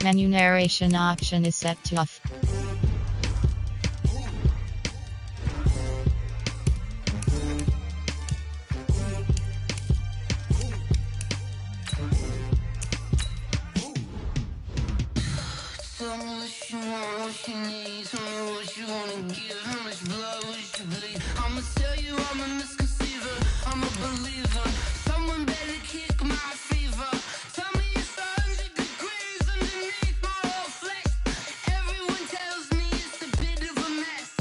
Menu narration option is set to off. Tell me what you want, what you need. Tell me what you wanna give. How much blood would you bleed? I'ma tell you I'm a misconceiver. I'm a believer. Someone better kick my fever. Tell me it's 100 degrees underneath my whole flesh. Everyone tells me it's a bit of a mess.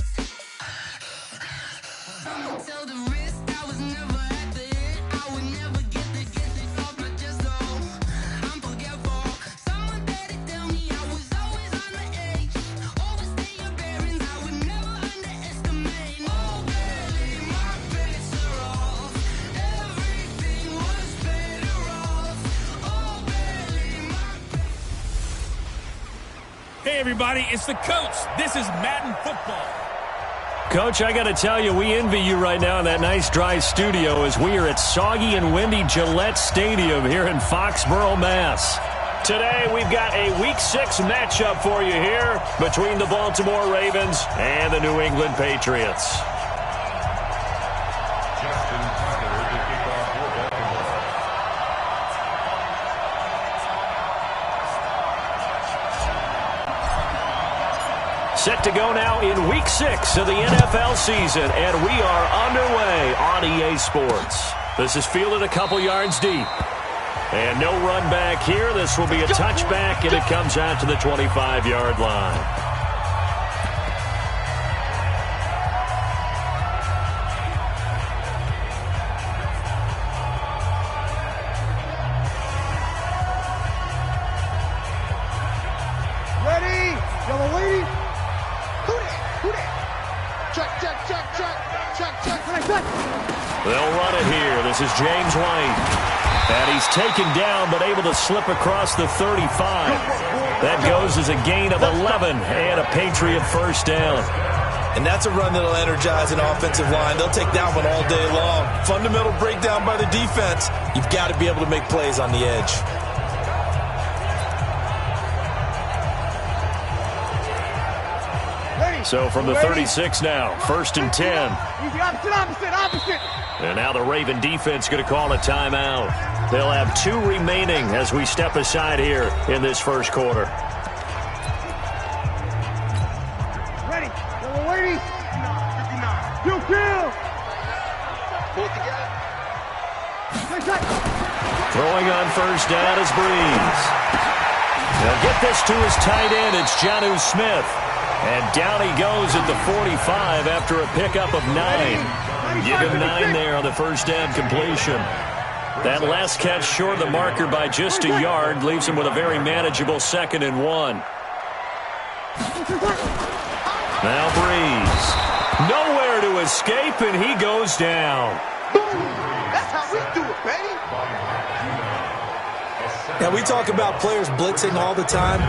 I'ma tell the wrist I was never at the end. I would never get this off my chest. Oh, I'm forgetful. Someone better tell me I was always on the edge. Overstay your bearings, I would never underestimate. Oh, barely my bets are off. Everything was better off. Oh, barely my. Hey, everybody, it's the coach. This is Madden Football. Coach, I got to tell you, we envy you right now in that nice dry studio as we are at soggy and windy Gillette Stadium here in Foxborough, Mass. Today, we've got a Week 6 matchup for you here between the Baltimore Ravens and the New England Patriots. Set to go now in Week 6 of the NFL season, and we are underway on EA Sports. This is fielded a couple yards deep. And no run back here. This will be a touchback, and it comes out to the 25-yard line. Ready? Yellow lady? Who that? Check. They'll run it here. This is James White. And he's taken down but able to slip across the 35. That goes as a gain of 11 and a Patriot first down. And that's a run that'll energize an offensive line. They'll take that one all day long. Fundamental breakdown by the defense. You've got to be able to make plays on the edge. So from the 36 now, 1st and 10. Easy, opposite. And now the Raven defense going to call a timeout. They'll have 2 remaining as we step aside here in this first quarter. Ready? Yellow lady? 59. You kill. Pull it together. Throwing on first down is Breeze. They'll get this to his tight end. It's Jonnu Smith. And down he goes at the 45 after a pickup of 9. Give him 9 there on the first down completion. That last catch short of the marker by just a yard leaves him with a very manageable 2nd and 1. Now Breeze. Nowhere to escape, and he goes down. That's how we do it, baby. Now, we talk about players blitzing all the time.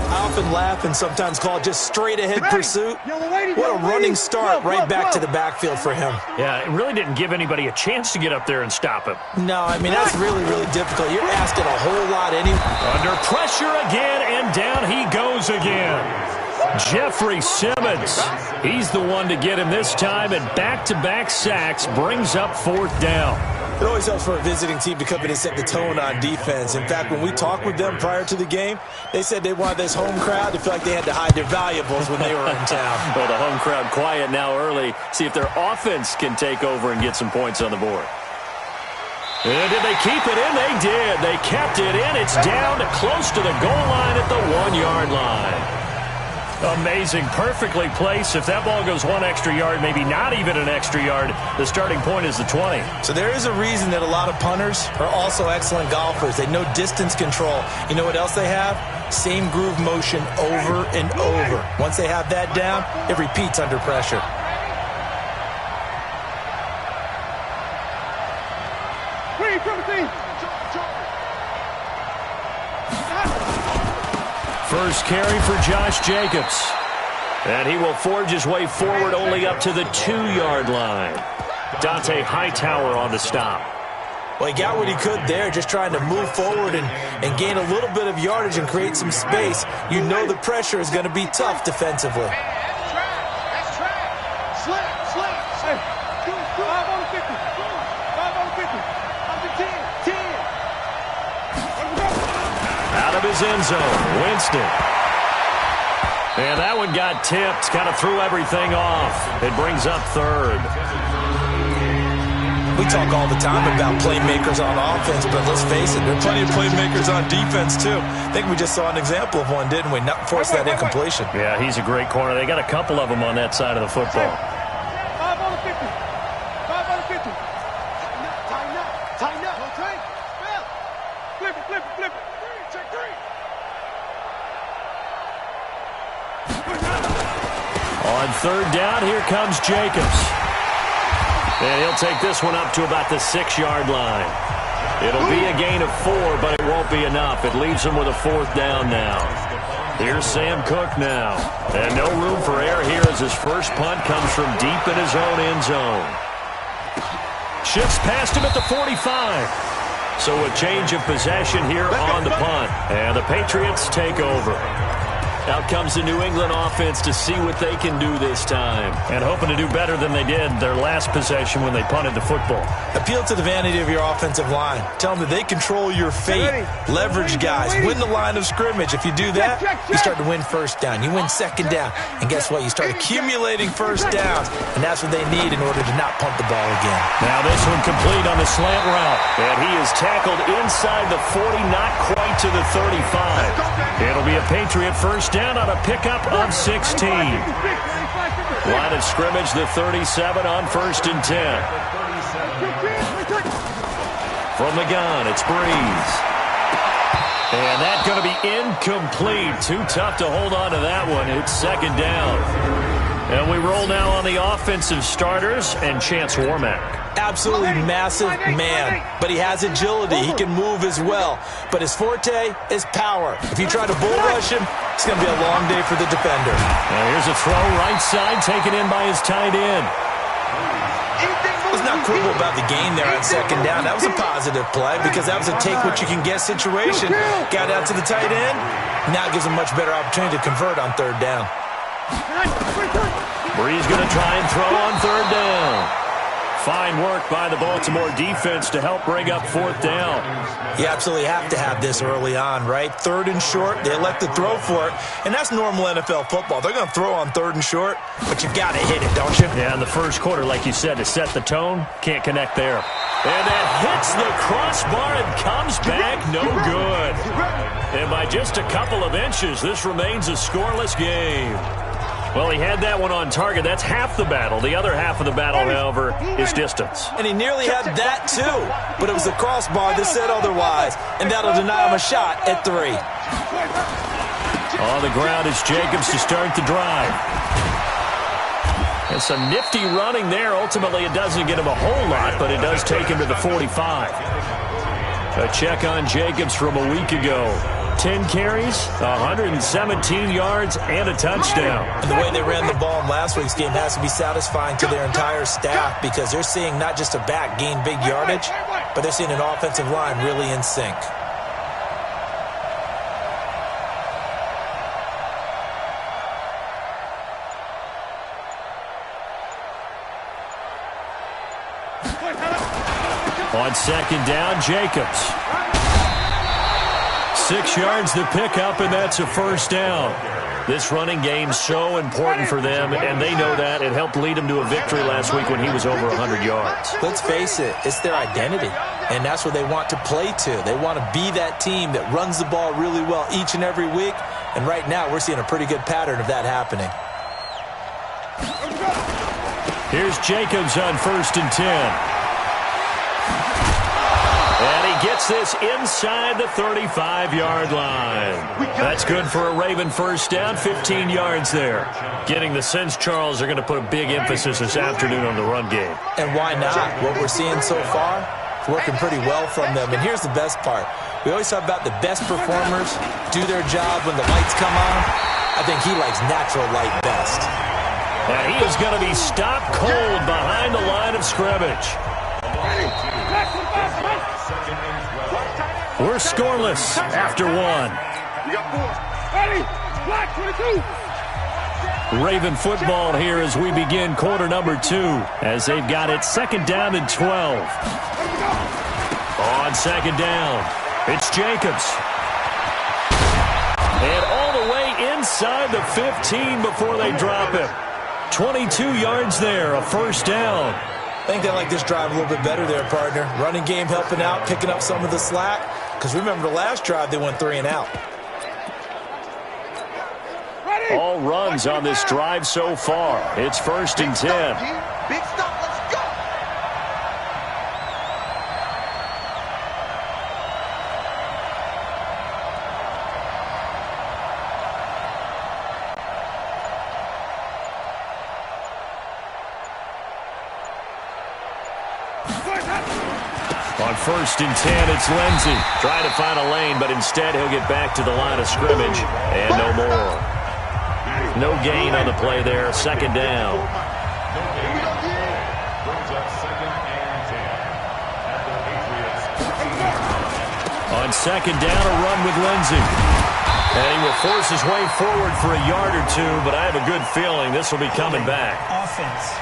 I often laugh and sometimes call it just straight-ahead pursuit. What a running start right back to the backfield for him. Yeah, it really didn't give anybody a chance to get up there and stop him. No, I mean, that's really, really difficult. You're asking a whole lot anyway. Under pressure again, and down he goes again. Jeffrey Simmons, he's the one to get him this time, and back-to-back sacks brings up 4th down. It always helps for a visiting team to come in and set the tone on defense. In fact, when we talked with them prior to the game, they said they wanted this home crowd to feel like they had to hide their valuables when they were in town. Well, the home crowd quiet now early. See if their offense can take over and get some points on the board. And did they keep it in? They did. They kept it in. It's down to close to the goal line at the 1-yard line. Amazing. Perfectly placed. If that ball goes 1 extra yard, maybe not even an extra yard, the starting point is the 20. So there is a reason that a lot of punters are also excellent golfers. They know distance control. You know what else they have? Same groove motion over and over. Once they have that down, it repeats under pressure. First carry for Josh Jacobs. And he will forge his way forward only up to the 2-yard line. Dante Hightower on the stop. Well, he got what he could there, just trying to move forward and gain a little bit of yardage and create some space. You know the pressure is going to be tough defensively. That's track. Slip. Hey, 5 on the 50. 5 on the 50. On the 10. Out of his end zone, Winston. And that one got tipped, kind of threw everything off. It brings up third. We talk all the time about playmakers on offense, but let's face it, there are plenty of playmakers on defense, too. I think we just saw an example of one, didn't we? Not force that incompletion. Yeah, he's a great corner. They got a couple of them on that side of the football. 5 on the 50. 5 on the 50. Tighten up. Okay. Flip it. Check 3. On third down, here comes Jacobs. And he'll take this one up to about the 6-yard line. It'll be a gain of 4, but it won't be enough. It leaves him with a 4th down now. Here's Sam Cook now. And no room for error here as his first punt comes from deep in his own end zone. Shifts past him at the 45. So a change of possession here on the punt. And the Patriots take over. Out comes the New England offense to see what they can do this time. And hoping to do better than they did their last possession when they punted the football. Appeal to the vanity of your offensive line. Tell them that they control your fate. Leverage guys. Win the line of scrimmage. If you do that, you start to win first down. You win second down. And guess what? You start accumulating first downs. And that's what they need in order to not punt the ball again. Now this one complete on the slant route. And he is tackled inside the 40, not quite to the 35. It'll be a Patriot first down on a pickup of 16. Line of scrimmage, the 37 on 1st and 10. From the gun, it's Breeze. And that's going to be incomplete. Too tough to hold on to that one. It's 2nd down. And we roll now on the offensive starters and Chance Warmack. Absolutely massive man, but he has agility. He can move as well. But his forte is power. If you try to bull rush him, it's going to be a long day for the defender. Now here's a throw right side, taken in by his tight end. What's not cool about the game there on 2nd down, that was a positive play because that was a take-what-you-can-get situation. Got out to the tight end. Now gives him much better opportunity to convert on 3rd down. Breeze going to try and throw on 3rd down. Fine work by the Baltimore defense to help bring up 4th down. You absolutely have to have this early on, right? 3rd and short, they elect to throw for it, and that's normal NFL football. They're going to throw on 3rd and short, but you've got to hit it, don't you? Yeah, in the first quarter, like you said, to set the tone, can't connect there. And that hits the crossbar and comes back no good. And by just a couple of inches, this remains a scoreless game. Well, he had that one on target. That's half the battle. The other half of the battle, however, is distance. And he nearly had that, too. But it was the crossbar that said otherwise. And that'll deny him a shot at 3. On the ground is Jacobs to start the drive. And some nifty running there. Ultimately, it doesn't get him a whole lot, but it does take him to the 45. A check on Jacobs from a week ago. 10 carries, 117 yards, and a touchdown. And the way they ran the ball in last week's game has to be satisfying to their entire staff because they're seeing not just a back gain big yardage, but they're seeing an offensive line really in sync. On 2nd down, Jacobs. 6 yards the pickup, and that's a 1st down. This running game's so important for them, and they know that. It helped lead them to a victory last week when he was over 100 yards. Let's face it, it's their identity, and that's what they want to play to. They want to be that team that runs the ball really well each and every week, and right now we're seeing a pretty good pattern of that happening. Here's Jacobs on 1st and 10. And he gets this inside the 35-yard line. That's good for a Raven 1st down, 15 yards there. Getting the sense, Charles, are going to put a big emphasis this afternoon on the run game. And why not? What we're seeing so far is working pretty well from them. And here's the best part. We always talk about the best performers do their job when the lights come on. I think he likes natural light best. And he is going to be stopped cold behind the line of scrimmage. We're scoreless after one. We got 4. Ready? Black 22. Raven football here as we begin quarter number 2, as they've got it second down and 12. On second down, it's Jacobs. And all the way inside the 15 before they drop him. 22 yards there, a first down. I think they like this drive a little bit better there, partner. Running game helping out, picking up some of the slack. Because remember the last drive, they went 3 and out. All runs on this drive so far. It's first and 10. Big stop. Let's go. On first and 10, it's Lindsey. Trying to find a lane, but instead he'll get back to the line of scrimmage. And no more. No gain on the play there. Second down. On second down, a run with Lindsey. And he will force his way forward for a yard or two, but I have a good feeling this will be coming back. Offense.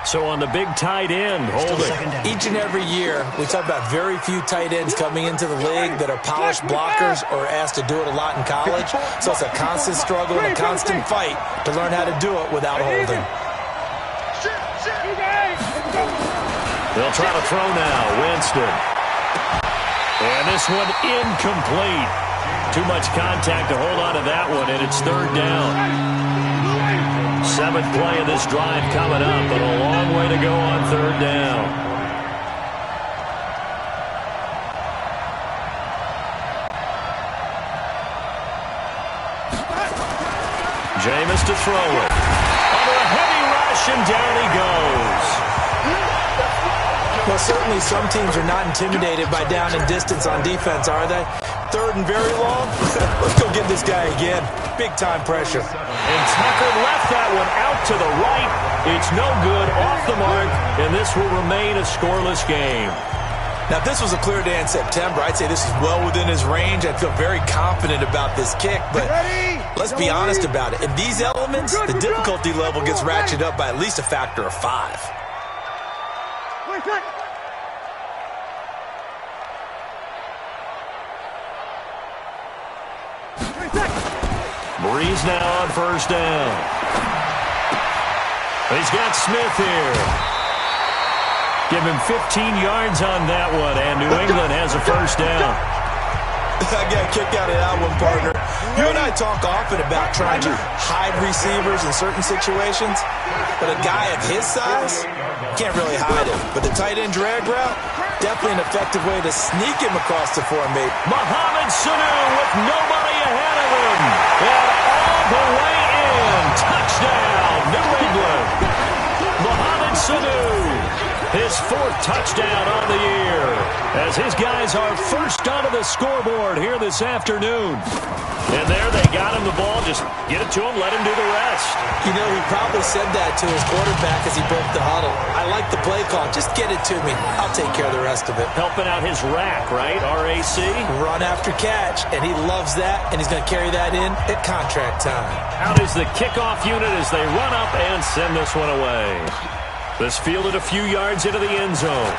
So on the big tight end, holding. Each and every year, we talk about very few tight ends coming into the league that are polished blockers or asked to do it a lot in college. So it's a constant struggle and a constant fight to learn how to do it without holding. They'll try to throw now. Winston. And this one incomplete. Too much contact to hold on to that one, and it's third down. 7th play of this drive coming up, but a long way to go on third down. Jameis to throw it. Under a heavy rush, and down he goes. Well, certainly some teams are not intimidated by down and distance on defense, are they? Third and very long? Let's go get this guy again. Big-time pressure. And Tucker left that one out to the right. It's no good, off the mark, and this will remain a scoreless game. Now, if this was a clear day in September, I'd say this is well within his range. I feel very confident about this kick, but let's be honest about it. In these elements, the difficulty level gets ratcheted up by at least a factor of 5. Breeze now on first down. He's got Smith here. Give him 15 yards on that one, and New England has a first down. I got a kick out of that one, partner. You and I talk often about trying to hide receivers in certain situations, but a guy of his size can't really hide him. But the tight end drag route, definitely an effective way to sneak him across the formation. Mohamed Sanu with nobody ahead of him. And all the way in. Touchdown, New England. Mohamed Sanu, his 4th touchdown on the year, as his guys are first onto the scoreboard here this afternoon. And there they got him the ball. Just get it to him, let him do the rest. You know, he probably said that to his quarterback as he broke the huddle. I like the play call. Just get it to me. I'll take care of the rest of it. Helping out his rack, right? R-A-C? Run after catch, and he loves that, and he's going to carry that in at contract time. Out is the kickoff unit as they run up and send this one away. This fielded a few yards into the end zone.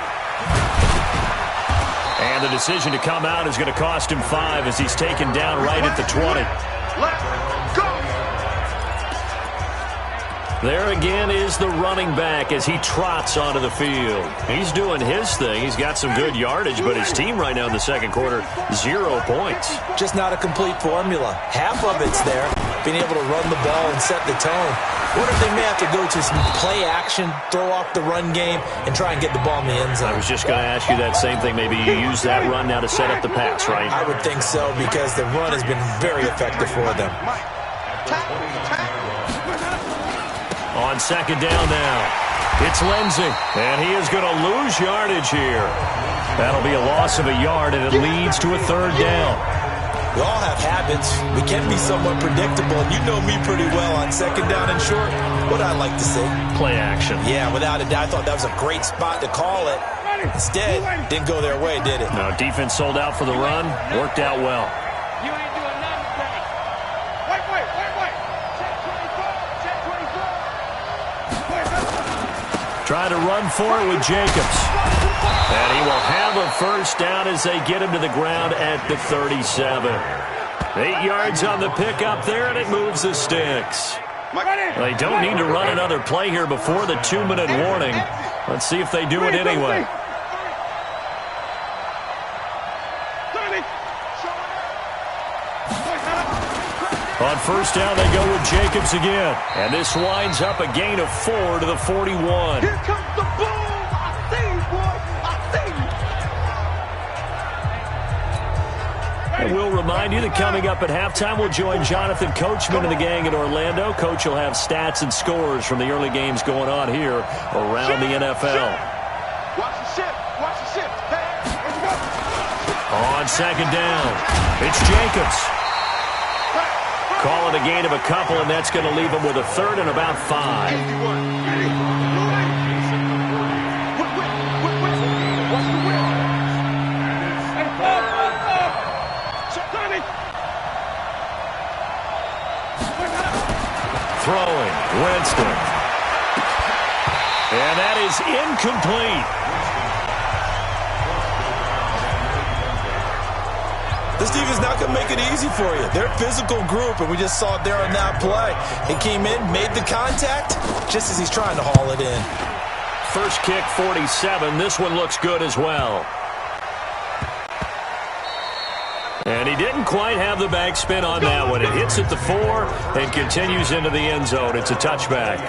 And the decision to come out is going to cost him 5 as he's taken down right at the 20. Let's go. There again is the running back as he trots onto the field. He's doing his thing. He's got some good yardage, but his team right now in the second quarter, 0 points. Just not a complete formula. Half of it's there, being able to run the ball and set the tone. What if they may have to go to some play action, throw off the run game, and try and get the ball in the end zone? I was just going to ask you that same thing. Maybe you use that run now to set up the pass, right? I would think so, because the run has been very effective for them. On second down now, it's Lindsey, and he is going to lose yardage here. That'll be a loss of a yard, and it leads to a third down. We all have habits. We can be somewhat predictable, and you know me pretty well on second down and short. What I like to see. Play action. Yeah, without a doubt. I thought that was a great spot to call it. Instead, didn't go their way, did it? No, defense sold out for the run. Worked out well. You ain't doing nothing today. Wait. Check 24. Trying to run for it with Jacobs. And he will have a first down as they get him to the ground at the 37. 8 yards on the pickup there, and it moves the sticks. They don't need to run another play here before the 2-minute warning. Let's see if they do it anyway. On first down, they go with Jacobs again. And this winds up a gain of 4 to the 41. Here comes the boom. I see you, boy. I see you. And we'll remind you that coming up at halftime, we'll join Jonathan Coachman and the gang in Orlando. Coach will have stats and scores from the early games going on here around the NFL. Watch the ship. Watch the ship. On second down, it's Jacobs. Call it a gain of a couple, and that's going to leave him with a third and about 5. Throwing, Winston. And that is incomplete. This defense is not going to make it easy for you. They're a physical group, and we just saw it there on that play. He came in, made the contact, just as he's trying to haul it in. First kick, 47. This one looks good as well. And he didn't quite have the backspin on that one. It hits at the 4 and continues into the end zone. It's a touchback.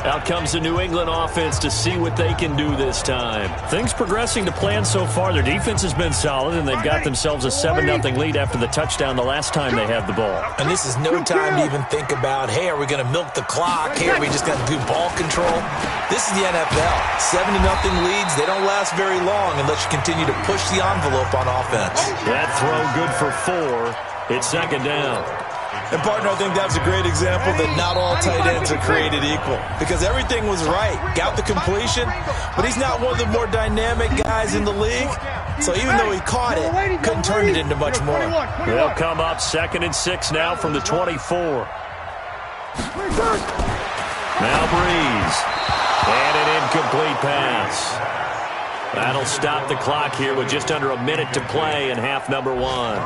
Out comes the New England offense to see what they can do this time. Things progressing to plan so far. Their defense has been solid, and they've got themselves a 7-0 lead after the touchdown the last time they had the ball. And this is no time to even think about, hey, are we going to milk the clock? Hey, are we just going to do ball control? This is the NFL. 7-0 leads, they don't last very long unless you continue to push the envelope on offense. That throw good for 4. It's second down. And, partner, I think that was a great example that not all tight ends are created equal. Because everything was right. Got the completion, but he's not one of the more dynamic guys in the league. So even though he caught it, couldn't turn it into much more. They'll come up 2nd and 6 now from the 24. Now Breeze. And an incomplete pass. That'll stop the clock here with just under a minute to play in half number 1.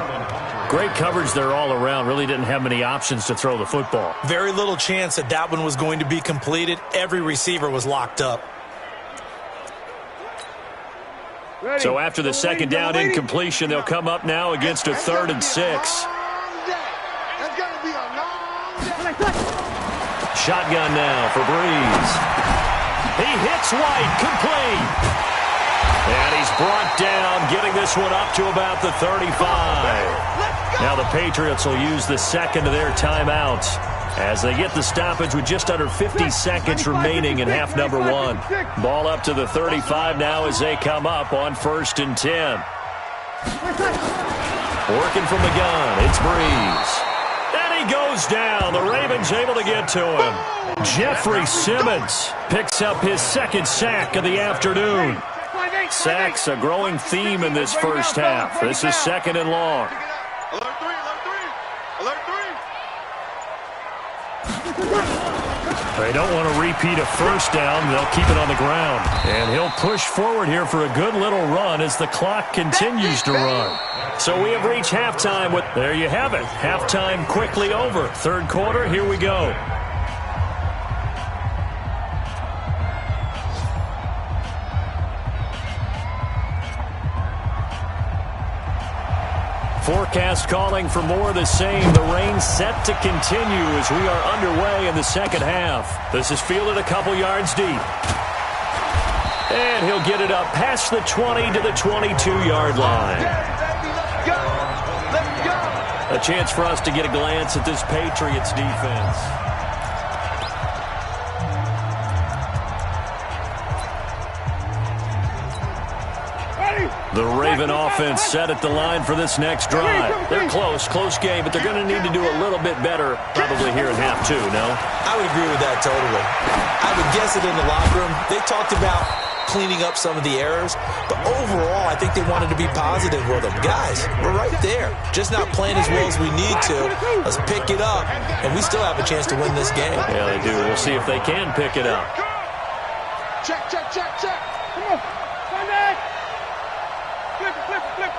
Great coverage there all around. Really didn't have many options to throw the football. Very little chance that that one was going to be completed. Every receiver was locked up. So after the second down incompletion, they'll come up now against a 3rd and 6. Shotgun now for Breeze. He hits White, complete. And he's brought down, getting this one up to about the 35. Now the Patriots will use the second of their timeouts as they get the stoppage with just under 50 seconds remaining in half number 1. Ball up to the 35 now as they come up on 1st and 10. Working from the gun, it's Breeze. And he goes down. The Ravens able to get to him. Jeffrey Simmons picks up his 2nd sack of the afternoon. Sacks a growing theme in this first half. This is 2nd and long. Alert 3, alert 3, alert 3. They don't want to repeat a first down. They'll keep it on the ground. And he'll push forward here for a good little run as the clock continues to run. So we have reached halftime with, there you have it. Halftime quickly over. 3rd quarter, here we go. Forecast calling for more of the same. The rain set to continue as we are underway in the second half. This is fielded a couple yards deep. And he'll get it up past the 20 to the 22-yard line. A chance for us to get a glance at this Patriots defense. The Raven offense set at the line for this next drive. They're close game, but they're going to need to do a little bit better probably here in half two, no? I would agree with that totally. I would guess it in the locker room. They talked about cleaning up some of the errors, but overall, I think they wanted to be positive with them. Guys, we're right there. Just not playing as well as we need to. Let's pick it up, and we still have a chance to win this game. Yeah, they do. We'll see if they can pick it up. Check. Come on. Sunday. Flip it.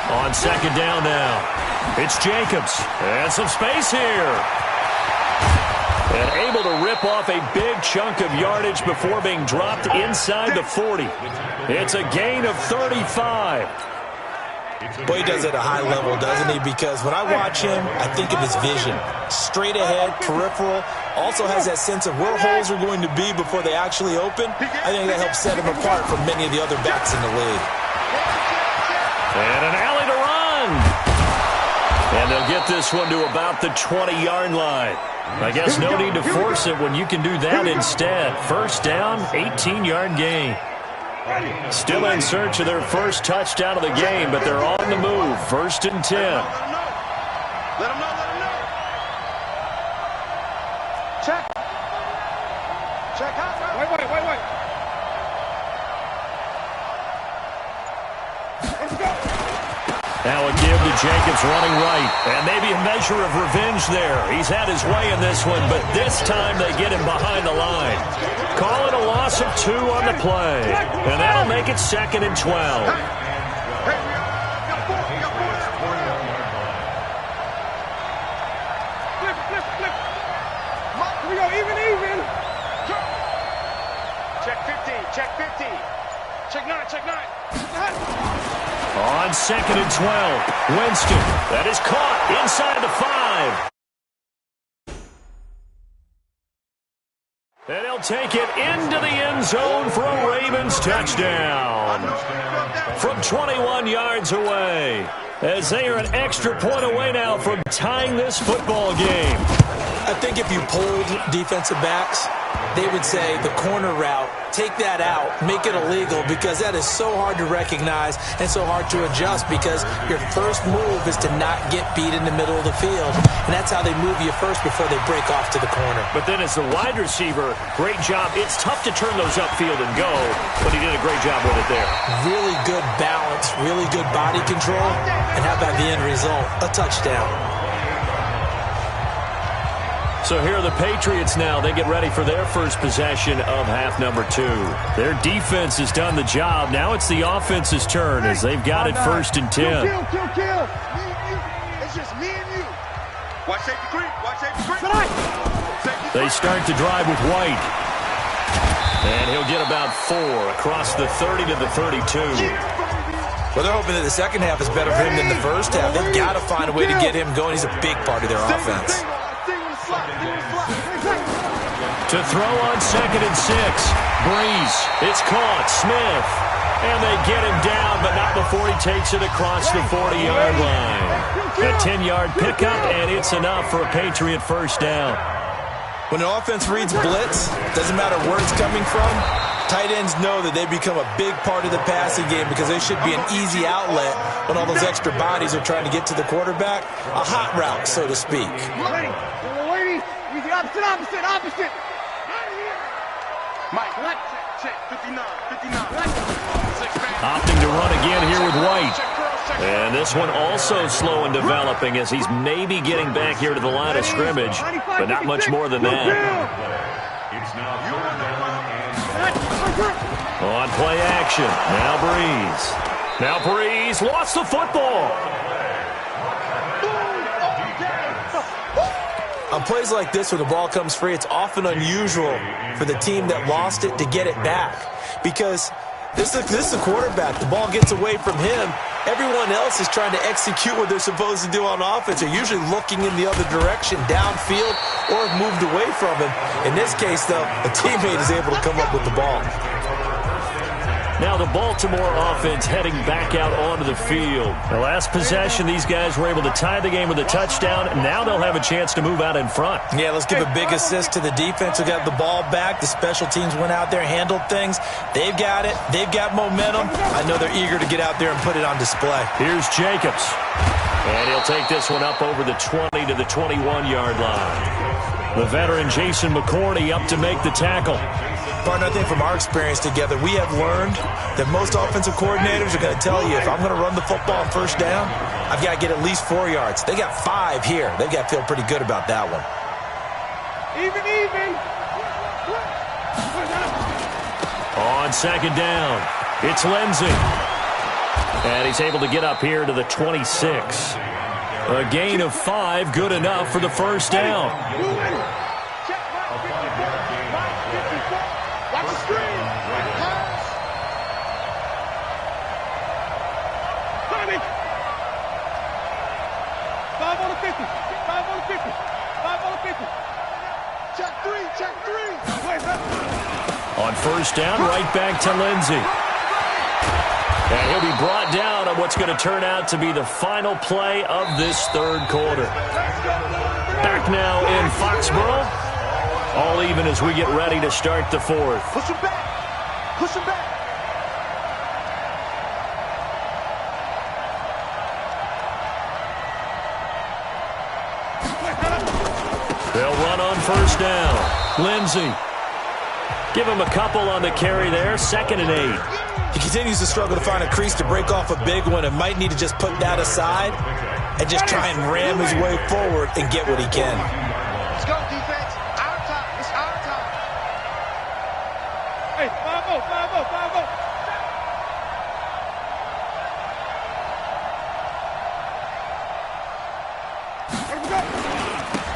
On second down now, it's Jacobs. And some space here. And able to rip off a big chunk of yardage before being dropped inside the 40. It's a gain of 35. Boy, he does it at a high level, doesn't he? Because when I watch him, I think of his vision. Straight ahead, peripheral. Also has that sense of where holes are going to be before they actually open. I think that helps set him apart from many of the other backs in the league. And an alley to run. And they'll get this one to about the 20-yard line. I guess no need to force it when you can do that instead. First down, 18-yard gain. Still in search of their first touchdown of the game, but they're on the move. First and 10. Let him know. Check out. Wait. Let's go. Now a give to Jacobs running right. And maybe a measure of revenge there. He's had his way in this one, but this time they get him behind the line. Call it a loss of 2 on the play. And that'll make it second and 12. Flip. Here we go, even. Check 15. Check 9. On second and 12, Winston. That is caught inside the 5. And he'll take it into the end zone for a Ravens touchdown. From 21 yards away, as they are an extra point away now from tying this football game. I think if you polled defensive backs, they would say the corner route, take that out, make it illegal, because that is so hard to recognize and so hard to adjust, because your first move is to not get beat in the middle of the field, and that's how they move you first before they break off to the corner. But then as the wide receiver, great job. It's tough to turn those upfield and go, but he did a great job with it there. Really good balance, really good body control, and how about the end result? A touchdown. So here are the Patriots now. They get ready for their first possession of half number 2. Their defense has done the job. Now it's the offense's turn as they've got it first and 10. Kill. Me and you. It's just me and you. Watch safety creep. They start to drive with White. And he'll get about 4 across the 30 to the 32. Well, they're hoping that the second half is better for him than the first half. They've got to find a way to get him going. He's a big part of their offense. To throw on second and 6. Breeze. It's caught. Smith. And they get him down, but not before he takes it across the 40-yard line. A 10-yard pickup, and it's enough for a Patriot first down. When an offense reads blitz, doesn't matter where it's coming from, tight ends know that they become a big part of the passing game because they should be an easy outlet when all those extra bodies are trying to get to the quarterback. A hot route, so to speak. Lady, easy, opposite. Mike, check, 59. Opting to run again here with White. And this one also slow and developing as he's maybe getting back here to the line of scrimmage, but not much more than that. On play action, now Breeze lost the football. On plays like this where the ball comes free, it's often unusual for the team that lost it to get it back, because this is the quarterback. The ball gets away from him. Everyone else is trying to execute what they're supposed to do on offense. They're usually looking in the other direction, downfield, or have moved away from him. In this case, though, a teammate is able to come up with the ball. Now Now the Baltimore offense heading back out onto the field. The last possession, these guys were able to tie the game with a touchdown. Now they'll have a chance to move out in front. Yeah, let's give a big assist to the defense who got the ball back. The special teams went out there, handled things. They've got it. They've got momentum. I know they're eager to get out there and put it on display. Here's Jacobs. And he'll take this one up over the 20 to the 21-yard line. The veteran Jason McCourty up to make the tackle. Partner, I think from our experience together, we have learned that most offensive coordinators are going to tell you, if I'm going to run the football on first down, I've got to get at least 4 yards. They got 5 here. They've got to feel pretty good about that one. Even. On second down, it's Lindsey. And he's able to get up here to the 26. A gain of 5, good enough for the first down. On first down, right back to Lindsey. And he'll be brought down on what's going to turn out to be the final play of this third quarter. Back now in Foxborough. All even as we get ready to start the fourth. Push him back. Push him back. They'll run on first down. Lindsey. Give him a couple on the carry there. 2nd and 8. He continues to struggle to find a crease to break off a big one and might need to just put that aside and just try and ram his way forward and get what he can. Let's go, defense. Our time. It's our time. Hey, 5-0, 5-0,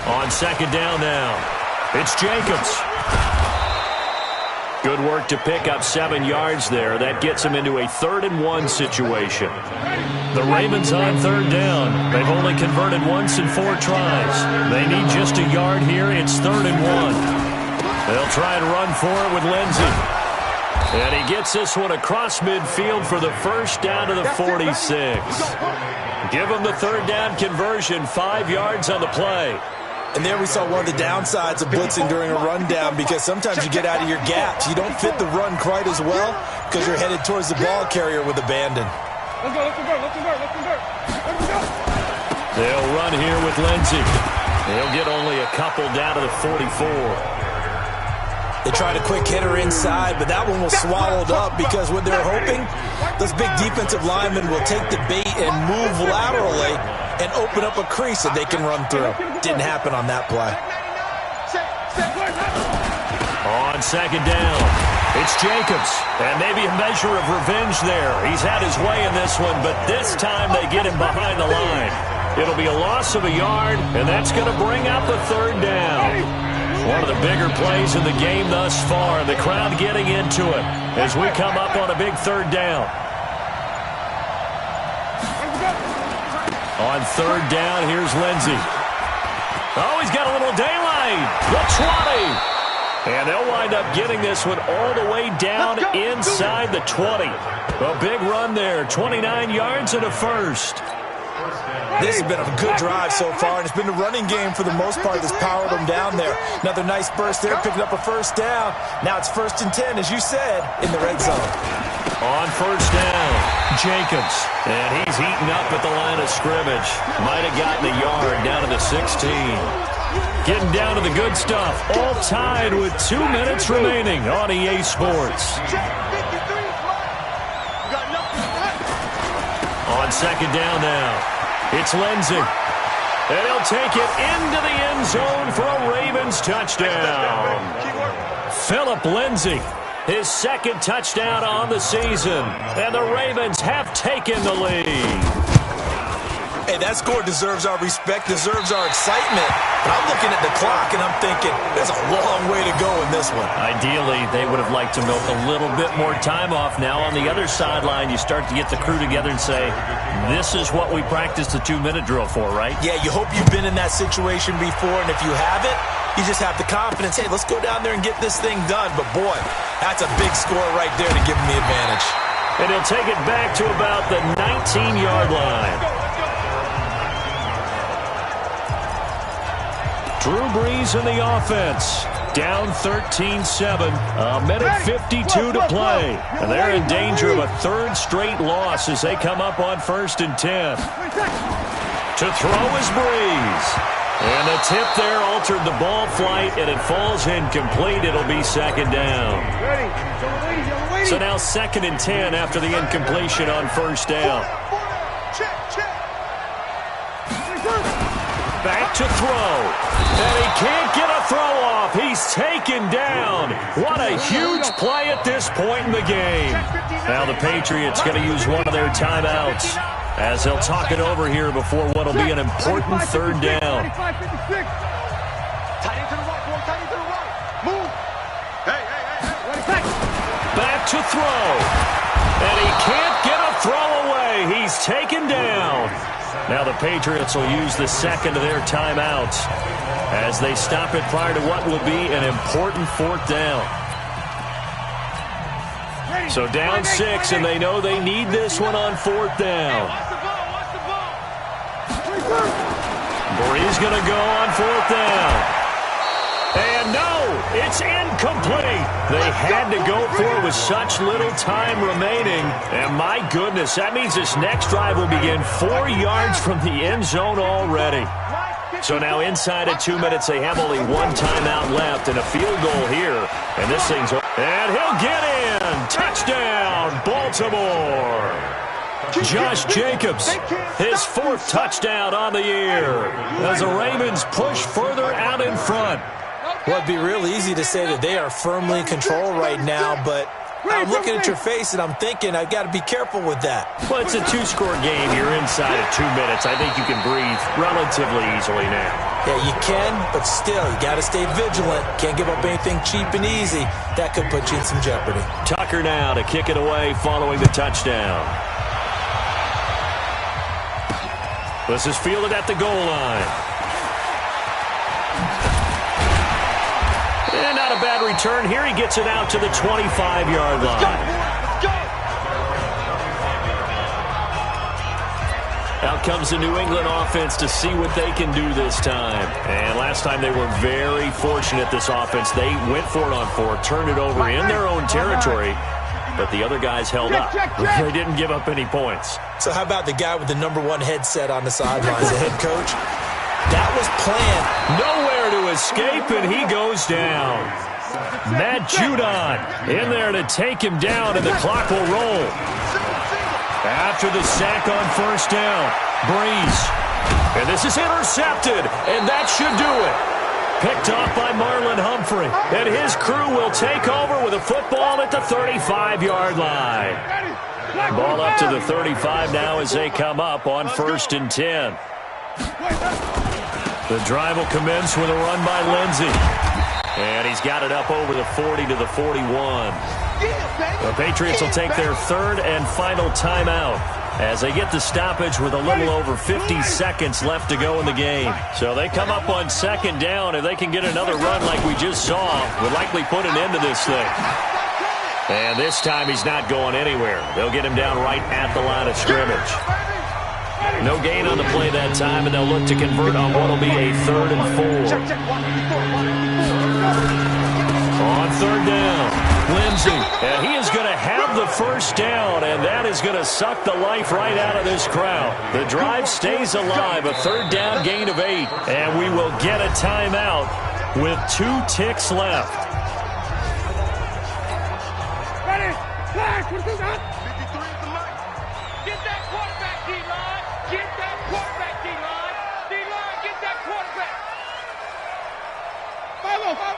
5-0. On second down now, it's Jacobs. Good work to pick up 7 yards there. That gets him into a 3rd and 1 situation. The Ravens on third down. They've only converted once in 4 tries. They need just a yard here. It's 3rd and 1. They'll try and run for it with Lindsey. And he gets this one across midfield for the first down to the 46. Give him the 3rd down conversion, 5 yards on the play. And there we saw one of the downsides of blitzing during a rundown, because sometimes you get out of your gaps. You don't fit the run quite as well because you're headed towards the ball carrier with abandon. Let's go, let's convert, let's convert, let's convert. Let's go. They'll run here with Lindsey. They'll get only a couple down to the 44. They tried a quick hitter inside, but that one was swallowed up because what they're hoping, those big defensive linemen will take the bait and move laterally and open up a crease that they can run through. Didn't happen on that play. On second down, it's Jacobs. And maybe a measure of revenge there. He's had his way in this one, but this time they get him behind the line. It'll be a loss of a yard, and that's going to bring up a 3rd down. One of the bigger plays in the game thus far. The crowd getting into it as we come up on a big 3rd down. On 3rd down, here's Lindsey. Oh, he's got a little daylight. The 20. And they'll wind up getting this one all the way down inside the 20. A big run there, 29 yards and a first. This has been a good drive so far, and it's been the running game for the most part that's powered them down there. Another nice burst there, picking up a first down. Now it's 1st and 10, as you said, in the red zone. On first down, Jacobs. And he's heating up at the line of scrimmage. Might have gotten a yard down to the 16. Getting down to the good stuff. All tied with 2 minutes remaining on EA Sports. On second down now, it's Lindsey. And he'll take it into the end zone for a Ravens touchdown. Phillip Lindsey. His 2nd touchdown on the season. And the Ravens have taken the lead. Hey, that score deserves our respect, deserves our excitement. But I'm looking at the clock, and I'm thinking, there's a long way to go in this one. Ideally, they would have liked to milk a little bit more time off. Now, on the other sideline, you start to get the crew together and say, this is what we practiced the 2-minute drill for, right? Yeah, you hope you've been in that situation before, and if you haven't, you just have the confidence, hey, let's go down there and get this thing done. But, boy, that's a big score right there to give them the advantage. and he'll take it back to about the 19-yard line. Drew Brees in the offense. Down 13-7. A minute 52 to play. And they're in danger of a third straight loss as they come up on 1st and 10. To throw is Brees. And the tip there altered the ball flight, and it falls incomplete. It'll be 2nd down. So now 2nd and 10 after the incompletion on 1st down. Back to throw. And he can't get a throw off. He's taken down. What a huge play at this point in the game. Now the Patriots going to use one of their timeouts as they'll talk it over here before what will be an important 3rd down. Tight end to the right, boy. Tight end to the right. Move. Hey. Back to throw. And he can't get a throw away. He's taken down. Now the Patriots will use the 2nd of their timeouts as they stop it prior to what will be an important 4th down. So down 6, and they know they need this one on 4th down. Brees going to go on 4th down. And no, it's incomplete. They had to go for it with such little time remaining. And my goodness, that means this next drive will begin 4 yards from the end zone already. So now inside of 2 minutes, they have only one timeout left and a field goal here. And this thing's... And he'll get in. Touchdown, Baltimore. Josh Jacobs, his 4th touchdown on the year as the Ravens push further out in front. Well, it'd be real easy to say that they are firmly in control right now, but I'm looking at your face and I'm thinking I've got to be careful with that. Well, it's a 2-score game. You're inside of 2 minutes. I think you can breathe relatively easily now. Yeah, you can, but still, you got to stay vigilant. Can't give up anything cheap and easy. That could put you in some jeopardy. Tucker now to kick it away following the touchdown. This is fielded at the goal line. And not a bad return. Here he gets it out to the 25-yard line. Out comes the New England offense to see what they can do this time. And last time they were very fortunate, this offense. They went for it on 4, turned it over in their own territory, but the other guys held up. They didn't give up any points. So how about the guy with the #1 headset on the sidelines, the head coach? That was planned. Nowhere to escape, and he goes down. Matt Judon in there to take him down, and the clock will roll. After the sack on 1st down, Brees. And this is intercepted, and that should do it. Picked off by Marlon Humphrey, and his crew will take over with a football at the 35-yard line. Ball up to the 35 now as they come up on 1st and 10. The drive will commence with a run by Lindsey. And he's got it up over the 40 to the 41. The Patriots will take their 3rd and final timeout as they get the stoppage with a little over 50 seconds left to go in the game. So they come up on 2nd down. If they can get another run like we just saw, would likely put an end to this thing. And this time he's not going anywhere. They'll get him down right at the line of scrimmage. No gain on the play that time, and they'll look to convert on what will be a 3rd and 4. On 3rd down, Lindsey, and he is going to have the 1st down, and that is going to suck the life right out of this crowd. The drive stays alive, a 3rd down gain of 8, and we will get a timeout with 2 ticks left. Ready? Flash! What is that? 53 at the mic. Get that quarterback, D-line. Get that quarterback, D-line. D-line, get that quarterback. 5-0.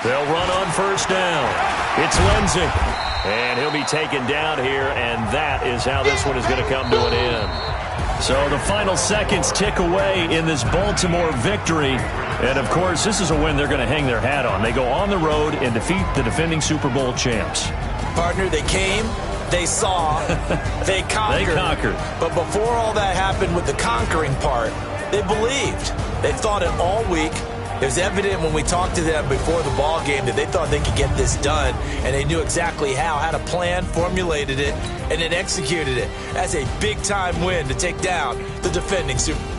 They'll run on 1st down. It's Lindsey. And he'll be taken down here, and that is how this one is going to come to an end. So the final seconds tick away in this Baltimore victory. And, of course, this is a win they're going to hang their hat on. They go on the road and defeat the defending Super Bowl champs. Partner, they came, they saw, they conquered. They conquered. But before all that happened with the conquering part, they believed. They thought it all week. It was evident when we talked to them before the ball game that they thought they could get this done, and they knew exactly how, had a plan, formulated it, and then executed it. That's a big-time win to take down the defending Super Bowl.